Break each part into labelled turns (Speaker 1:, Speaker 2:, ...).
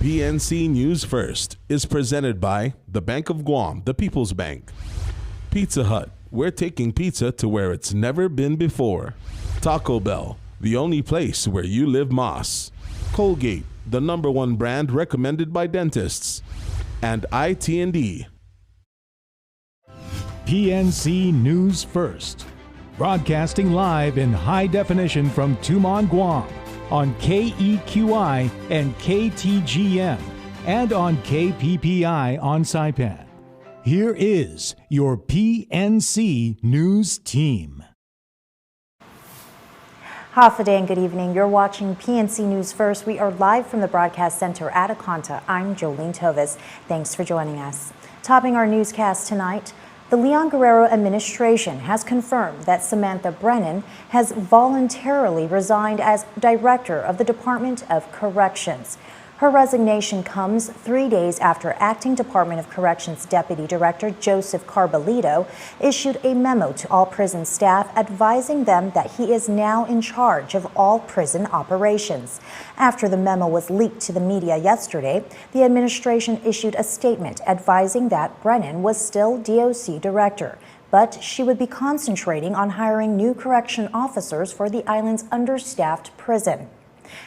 Speaker 1: PNC News First is presented by the Bank of Guam, the People's Bank. Pizza Hut, we're taking pizza to where it's never been before. Taco Bell, the only place where you live Moss. Colgate, the #1 brand recommended by dentists. And IT&D.
Speaker 2: PNC News First, broadcasting live in high definition from Tumon, Guam, on KEQI and KTGM, and on KPPI on Saipan. Here is your PNC News team.
Speaker 3: Half a day and good evening. You're watching PNC News First. We are live from the broadcast center at Aconta. I'm Jolene Tovis. Thanks for joining us. Topping our newscast tonight, the Liana Cabrera administration has confirmed that Samantha Brennan has voluntarily resigned as director of the Department of Corrections. Her resignation comes 3 days after Acting Department of Corrections Deputy Director Joseph Carbolito issued a memo to all prison staff advising them that he is now in charge of all prison operations. After the memo was leaked to the media yesterday, the administration issued a statement advising that Brennan was still DOC director, but she would be concentrating on hiring new correction officers for the island's understaffed prison.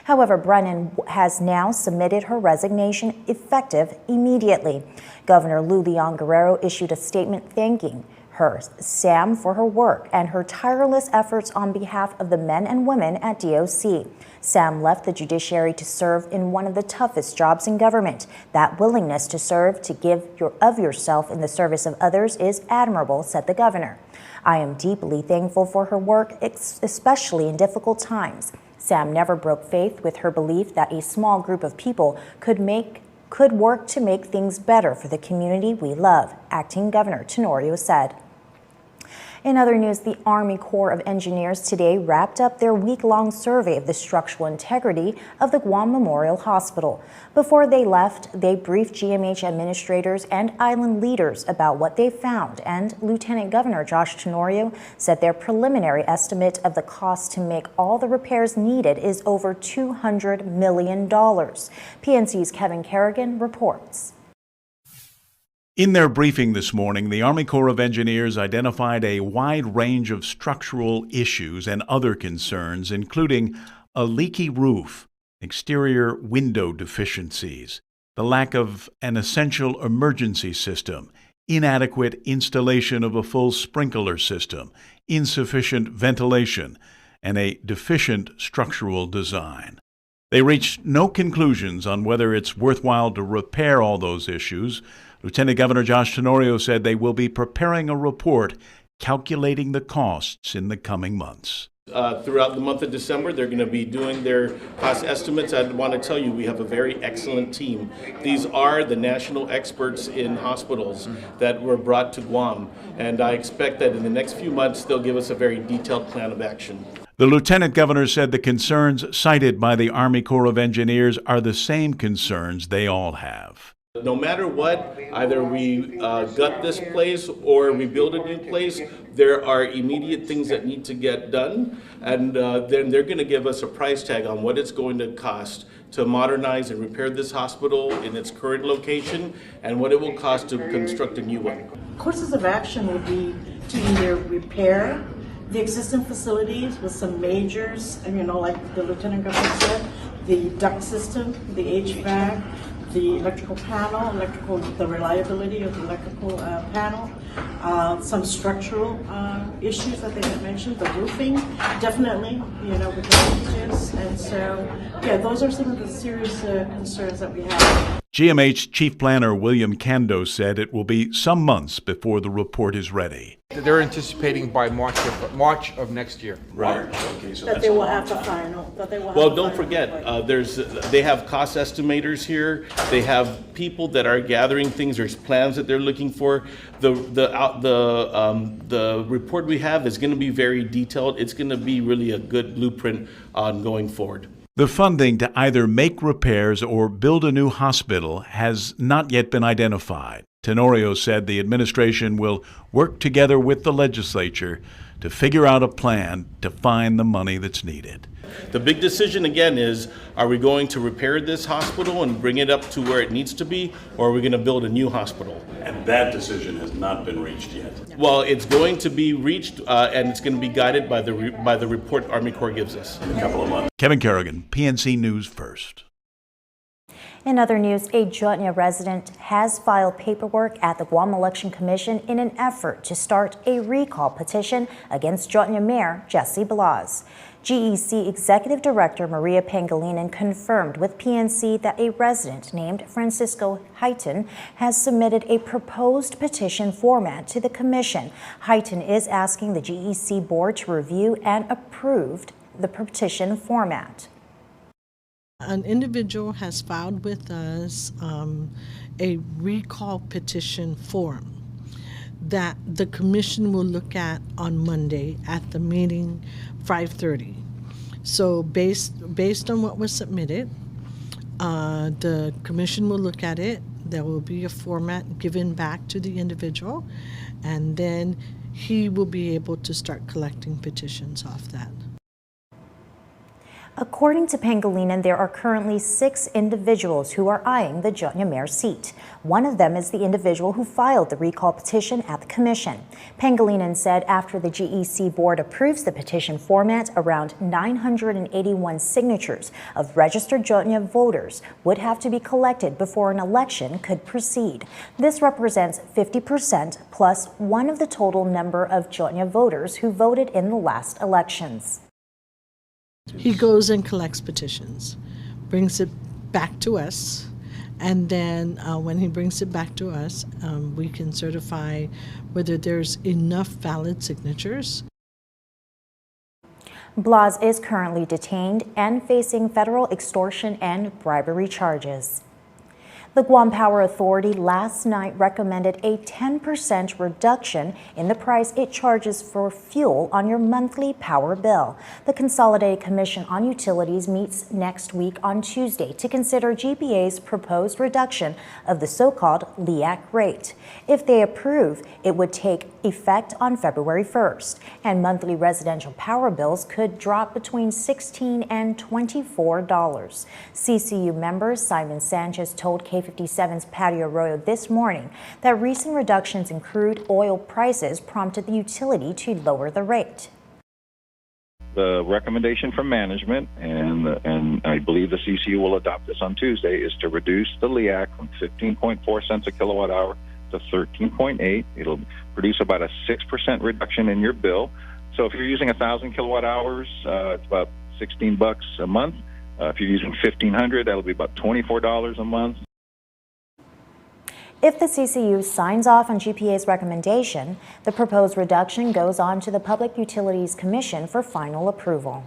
Speaker 3: However, Brennan has now submitted her resignation effective immediately. Governor Liana Cabrera issued a statement thanking her, Sam, for her work and her tireless efforts on behalf of the men and women at DOC. Sam left the judiciary to serve in one of the toughest jobs in government. That willingness to serve, to give of yourself in the service of others is admirable, said the governor. I am deeply thankful for her work, especially in difficult times. Sam never broke faith with her belief that a small group of people could work to make things better for the community we love, Acting Governor Tenorio said. In other news, the Army Corps of Engineers today wrapped up their week-long survey of the structural integrity of the Guam Memorial Hospital. Before they left, they briefed GMH administrators and island leaders about what they found, and Lieutenant Governor Josh Tenorio said their preliminary estimate of the cost to make all the repairs needed is over $200 million. PNC's Kevin Kerrigan reports.
Speaker 4: In their briefing this morning, the Army Corps of Engineers identified a wide range of structural issues and other concerns, including a leaky roof, exterior window deficiencies, the lack of an essential emergency system, inadequate installation of a full sprinkler system, insufficient ventilation, and a deficient structural design. They reached no conclusions on whether it's worthwhile to repair all those issues. Lieutenant Governor Josh Tenorio said they will be preparing a report calculating the costs in the coming months.
Speaker 5: Throughout the month of December, they're going to be doing their cost estimates. I want to tell you, we have a very excellent team. These are the national experts in hospitals that were brought to Guam, and I expect that in the next few months, they'll give us a very detailed plan of action.
Speaker 4: The Lieutenant Governor said the concerns cited by the Army Corps of Engineers are the same concerns they all have.
Speaker 5: No matter what, either we gut this place or we build a new place, there are immediate things that need to get done, and then they're going to give us a price tag on what it's going to cost to modernize and repair this hospital in its current location and what it will cost to construct a new one.
Speaker 6: Courses of action would be to either repair the existing facilities with some majors, and like the Lieutenant Governor said, the duct system, the HVAC, the electrical panel, the reliability of the electrical panel, some structural issues that they had mentioned, the roofing, definitely, with the leakages. And so, yeah, those are some of the serious concerns that we have.
Speaker 4: GMH Chief Planner William Kando said it will be some months before the report is ready.
Speaker 7: They're anticipating by March of next year.
Speaker 5: Right. Okay, so
Speaker 6: that they will have to final.
Speaker 5: Well, don't forget, they have cost estimators here. They have people that are gathering things. There's plans that they're looking for. The report we have is going to be very detailed. It's going to be really a good blueprint on going forward.
Speaker 4: The funding to either make repairs or build a new hospital has not yet been identified. Tenorio said the administration will work together with the legislature to figure out a plan to find the money that's needed.
Speaker 5: The big decision again is, are we going to repair this hospital and bring it up to where it needs to be, or are we going to build a new hospital?
Speaker 4: And that decision has not been reached yet.
Speaker 5: Well, it's going to be reached, and it's going to be guided by the report Army Corps gives us.
Speaker 4: In a couple of months. Kevin Kerrigan, PNC News First.
Speaker 3: In other news, a Jonah resident has filed paperwork at the Guam Election Commission in an effort to start a recall petition against Jonah Mayor Jesse Blas. GEC Executive Director Maria Pangilinan confirmed with PNC that a resident named Francisco Highton has submitted a proposed petition format to the commission. Highton is asking the GEC board to review and approve the petition format.
Speaker 8: An individual has filed with us a recall petition form that the commission will look at on Monday at the meeting 5:30. So based on what was submitted, the commission will look at it. There will be a format given back to the individual, and then he will be able to start collecting petitions off that.
Speaker 3: According to Pangilinan, there are currently 6 individuals who are eyeing the Jonah mayor seat. One of them is the individual who filed the recall petition at the commission. Pangilinan said after the GEC board approves the petition format, around 981 signatures of registered Jonah voters would have to be collected before an election could proceed. This represents 50% plus one of the total number of Jonah voters who voted in the last elections.
Speaker 8: He goes and collects petitions, brings it back to us, and then when he brings it back to us, we can certify whether there's enough valid signatures.
Speaker 3: Blas is currently detained and facing federal extortion and bribery charges. The Guam Power Authority last night recommended a 10% reduction in the price it charges for fuel on your monthly power bill. The Consolidated Commission on Utilities meets next week on Tuesday to consider GPA's proposed reduction of the so-called LEAC rate. If they approve, it would take effect on February 1st, and monthly residential power bills could drop between $16 and $24. CCU member Simon Sanchez told K57's Patio Arroyo this morning that recent reductions in crude oil prices prompted the utility to lower the rate.
Speaker 9: The recommendation from management, and I believe the CCU will adopt this on Tuesday, is to reduce the LEAC from 15.4 cents a kilowatt hour to 13.8. It'll produce about a 6% reduction in your bill. So if you're using 1,000 kilowatt hours, it's about $16 a month. If you're using 1,500, that'll be about $24 a month.
Speaker 3: If the CCU signs off on GPA's recommendation, the proposed reduction goes on to the Public Utilities Commission for final approval.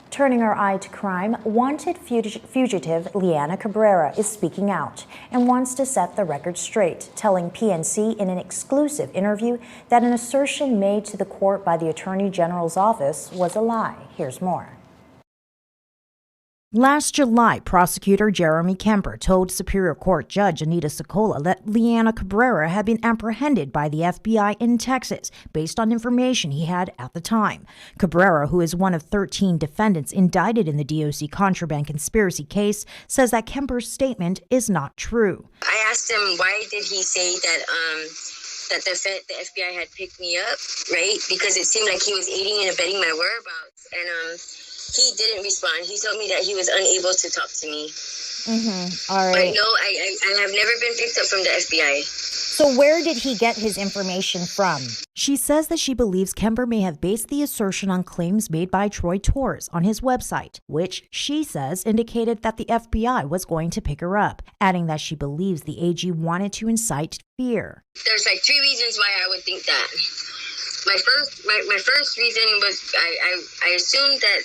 Speaker 3: Turning our eye to crime, wanted fugitive Liana Cabrera is speaking out and wants to set the record straight, telling PNC in an exclusive interview that an assertion made to the court by the Attorney General's office was a lie. Here's more. Last July, prosecutor Jeremy Kemper told Superior Court Judge Anita Socola that Liana Cabrera had been apprehended by the FBI in Texas based on information he had at the time. Cabrera, who is one of 13 defendants indicted in the DOC contraband conspiracy case, says that Kemper's statement is not true.
Speaker 10: I asked him why did he say that the FBI had picked me up, right? Because it seemed like he was aiding and abetting my whereabouts, and he didn't respond. He told me that he was unable to talk to me.
Speaker 3: All right.
Speaker 10: But no, I have never been picked up from the FBI.
Speaker 3: So where did he get his information from? She says that she believes Kemper may have based the assertion on claims made by Troy Torres on his website, which she says indicated that the FBI was going to pick her up, adding that she believes the AG wanted to incite fear.
Speaker 10: There's like 3 reasons why I would think that. My first reason was I assumed that,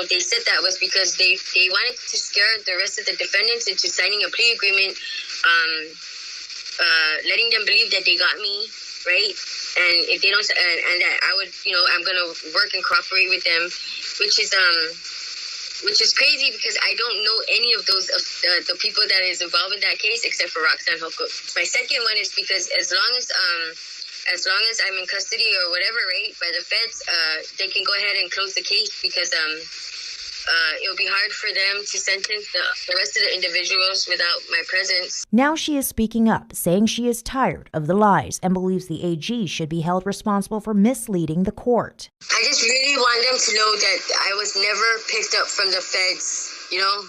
Speaker 10: they said that was because they wanted to scare the rest of the defendants into signing a plea agreement, letting them believe that they got me, right? And if they don't, and that I would, I'm going to work and cooperate with them, which is which is crazy because I don't know any of those the people that is involved in that case except for Roxanne Hoko. My second one is because as long as I'm in custody or whatever, right, by the feds, they can go ahead and close the case because it'll be hard for them to sentence the rest of the individuals without my presence.
Speaker 3: Now she is speaking up, saying she is tired of the lies and believes the AG should be held responsible for misleading the court.
Speaker 10: I just really want them to know that I was never picked up from the feds, you know.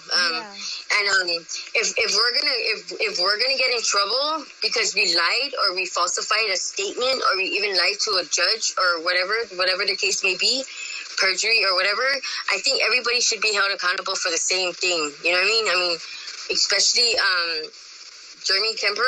Speaker 10: And if we're gonna get in trouble because we lied or we falsified a statement or we even lied to a judge or whatever the case may be, perjury or whatever, I think everybody should be held accountable for the same thing. You know what I mean? I mean, especially Jeremy Kemper,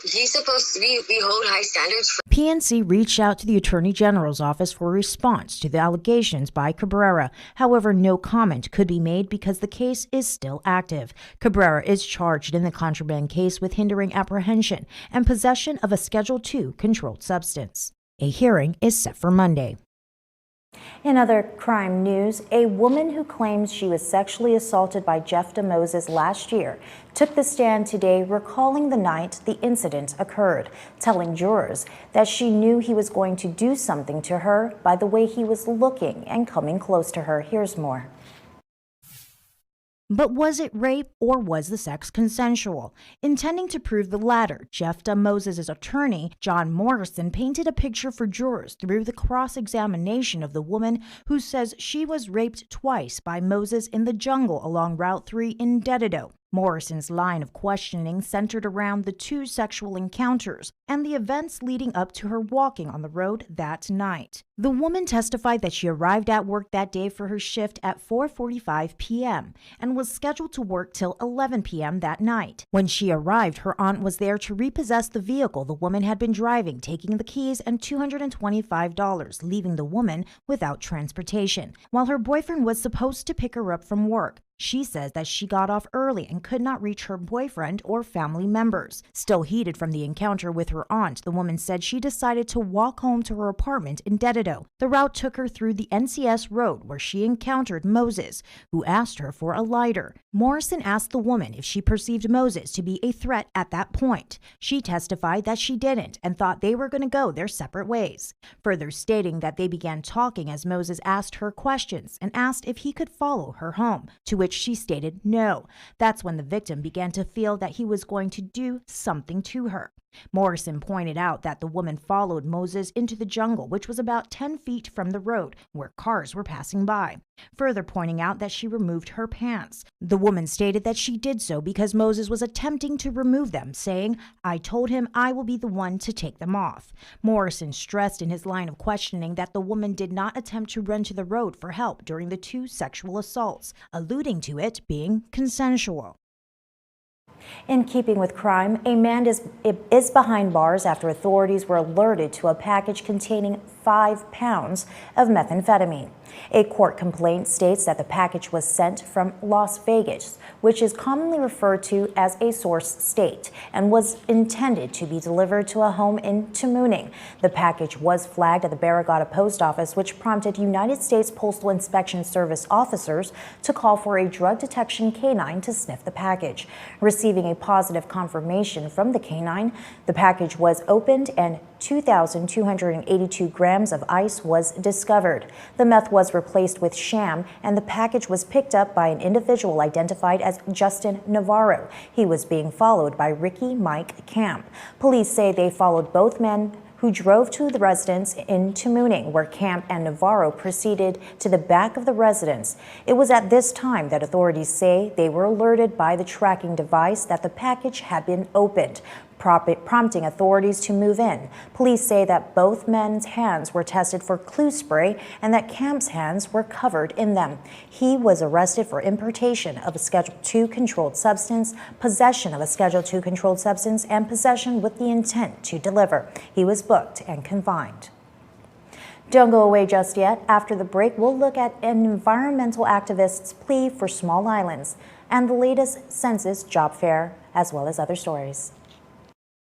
Speaker 10: he's supposed to be, we hold high standards for.
Speaker 3: PNC reached out to the Attorney General's office for a response to the allegations by Cabrera. However, no comment could be made because the case is still active. Cabrera is charged in the contraband case with hindering apprehension and possession of a Schedule II controlled substance. A hearing is set for Monday. In other crime news, a woman who claims she was sexually assaulted by Jeff DeMoses last year took the stand today recalling the night the incident occurred, telling jurors that she knew he was going to do something to her by the way he was looking and coming close to her. Here's more. But was it rape or was the sex consensual? Intending to prove the latter, Jeff DeMoses' attorney, John Morrison, painted a picture for jurors through the cross-examination of the woman who says she was raped twice by Moses in the jungle along Route 3 in Dedido. Morrison's line of questioning centered around the two sexual encounters and the events leading up to her walking on the road that night. The woman testified that she arrived at work that day for her shift at 4:45 p.m. and was scheduled to work till 11 p.m. that night. When she arrived, her aunt was there to repossess the vehicle the woman had been driving, taking the keys and $225, leaving the woman without transportation. While her boyfriend was supposed to pick her up from work, she says that she got off early and could not reach her boyfriend or family members. Still heated from the encounter with her aunt, the woman said she decided to walk home to her apartment in Dedido. The route took her through the NCS road where she encountered Moses, who asked her for a lighter. Morrison asked the woman if she perceived Moses to be a threat at that point. She testified that she didn't and thought they were going to go their separate ways, further stating that they began talking as Moses asked her questions and asked if he could follow her home, to which she stated no. That's when the victim began to feel that he was going to do something to her. Morrison pointed out that the woman followed Moses into the jungle, which was about 10 feet from the road where cars were passing by, further pointing out that she removed her pants. The woman stated that she did so because Moses was attempting to remove them, saying, "I told him I will be the one to take them off." Morrison stressed in his line of questioning that the woman did not attempt to run to the road for help during the two sexual assaults, alluding to it being consensual. In keeping with crime, a man is behind bars after authorities were alerted to a package containing 5 pounds of methamphetamine. A court complaint states that the package was sent from Las Vegas, which is commonly referred to as a source state, and was intended to be delivered to a home in Tamuning. The package was flagged at the Barragata Post Office, which prompted United States Postal Inspection Service officers to call for a drug detection canine to sniff the package. Receiving a positive confirmation from the canine, the package was opened and 2,282 grams of ice was discovered. The meth was replaced with sham, and the package was picked up by an individual identified as Justin Navarro. He was being followed by Ricky Mike Camp. Police say they followed both men who drove to the residence in Tamuning, where Camp and Navarro proceeded to the back of the residence. It was at this time that authorities say they were alerted by the tracking device that the package had been opened, prompting authorities to move in. Police say that both men's hands were tested for clue spray and that Camp's hands were covered in them. He was arrested for importation of a Schedule II controlled substance, possession of a Schedule II controlled substance, and possession with the intent to deliver. He was booked and confined. Don't go away just yet. After the break, we'll look at an environmental activist's plea for small islands and the latest census job fair, as well as other stories.